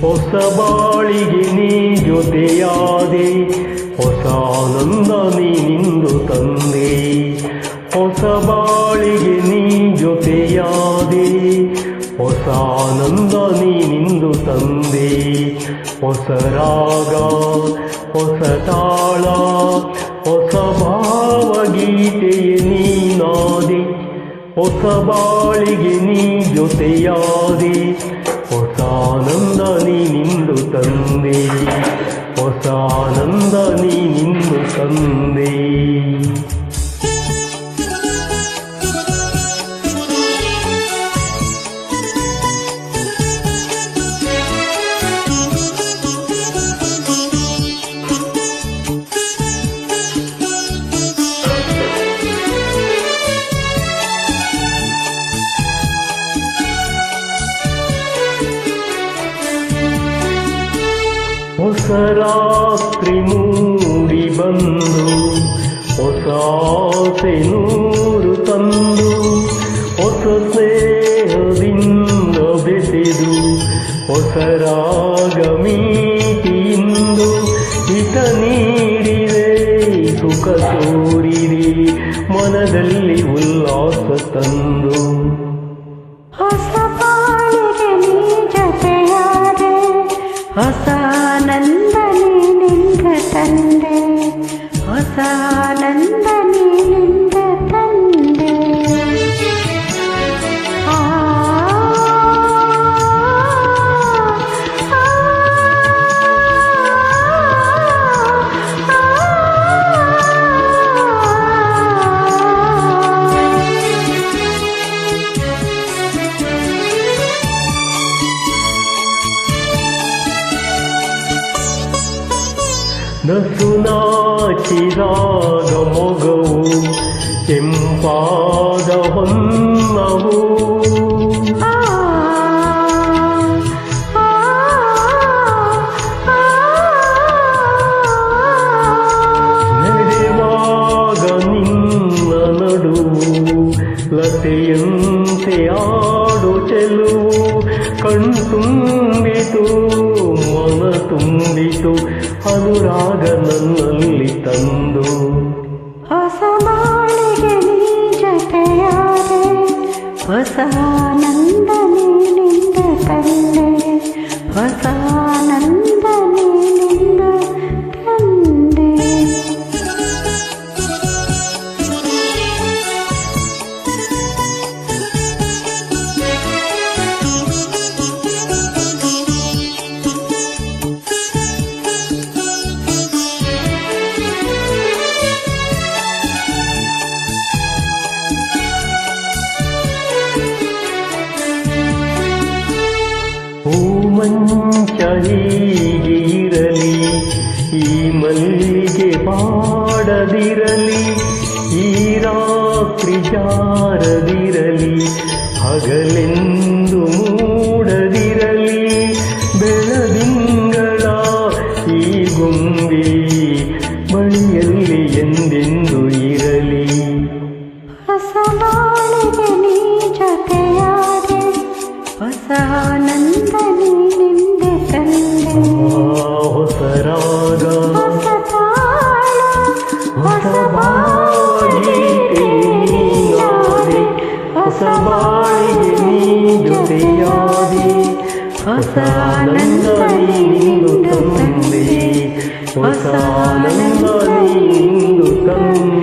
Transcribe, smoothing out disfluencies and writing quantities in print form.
ಹೊಸ ಬಾಳಿಗೆ ನೀ ಜೊತೆಯಾದೆ, ಹೊಸ ಆನಂದ ನೀನಿಂದು ತಂದೆ. ಹೊಸ ಬಾಳಿಗೆ ನೀ ಜೊತೆಯಾದೆ, ಹೊಸ ಆನಂದ ನೀನಿಂದು ತಂದೆ. ಹೊಸ ರಾಗ, ಹೊಸ ತಾಳ, ಹೊಸ ಭಾವಗೀತೆಯ ನೀನಾದೆ. ಹೊಸ ಬಾಳಿಗೆ ನೀ ಜೊತೆಯಾದೆ, ಹೊಸ ಆನಂದ ನೀನಿಂದು ತಂದೆ. ಹೊಸ ಆನಂದ ನೀನಿಂದು ತಂದೆ. ಹೊಸ ರಾತ್ರಿ ಮೂಡಿ ಬಂದು, ಹೊಸ ಆಸೆ ನೂರು ತಂದು, ಹೊಸ ಸ್ನೇಹದಿಂದ ಬೆಸೆದು, ಹೊಸ ರಾಗ ಮೀಟಿಯಿಂದ ಹಿತ ನೀಡಿದೆ, ಸುಖ ತೋರಿದೆ, ಮನದಲ್ಲಿ ಉಲ್ಲಾಸ ತಂದು. ಹೊಸ ಬಾಳಿಗೆ ನೀ ಜೊತೆಯಾದೆ, ಹೊಸ ಆನಂದ ನೀನಿಂದ ತಂದೆ. ಹೊಸ ಆನಂದ ನೀನಿಂದ ತಂದೆ. ನಸು ನಾಚಿದಾಗ ಮೊಗವು, ಕೆಂಪಾದ ಹೊನ್ನವು, ನಡೆವಾಗ ನಿನ್ನ ನಡುವು, ಲತೆಯಂತೆ ಆಡು ಚೆಲುವು, ಕಣ್ತುಂಬಿತು ಮನ ತುಂಬಿತು, ಅನುರಾಗ ನನ್ನಲ್ಲಿ ತಂದು. ಹೊಸ ಬಾಳಿಗೆ ನೀ ಜೊತೆಯಾದೆ, ಹೊಸ ಆನಂದ ನೀನಿಂದ ತಂದೆ. ಹೊಸ ಆನಂದ ನೀನಿಂದ ತಂದೆ. ಮಂಚ ಹೀಗೆ ಇರಲಿ, ಈ ಮಲ್ಲಿಗೆ ಬಾಡದಿರಲಿ, ಈ ರಾತ್ರಿ ಜಾರದಿರಲಿ, ಹಗಲೆಂದು ಮೂಡದಿರಲಿ, ಬೆಳದಿಂಗಳ ಈ ಗೊಂಬೆ ಬಳಿಯಲ್ಲಿ ಎಂದೆಂದು ಇರಲಿ. ಹೊಸ ಬಾಳಿಗೆ ನೀ ಜೊತೆಯಾದೆ, ಹೊಸ ಆನಂದ ನೀನಿಂದ ತಂದೆ. ಹೊಸ ರಾಗ, ಹೊಸ ತಾಳ, ಹೊಸ ಭಾವಗೀತೆ ನೀನಾದೆ. ಹೊಸ ಬಾಳಿಗೆ ನೀ ಜೊತೆಯಾದೆ, ಹೊಸ ಆನಂದ ನೀನಿಂದು ತಂದೆ. ಹೊಸ ಆನಂದ ನೀನಿಂದು ತಂದೆ.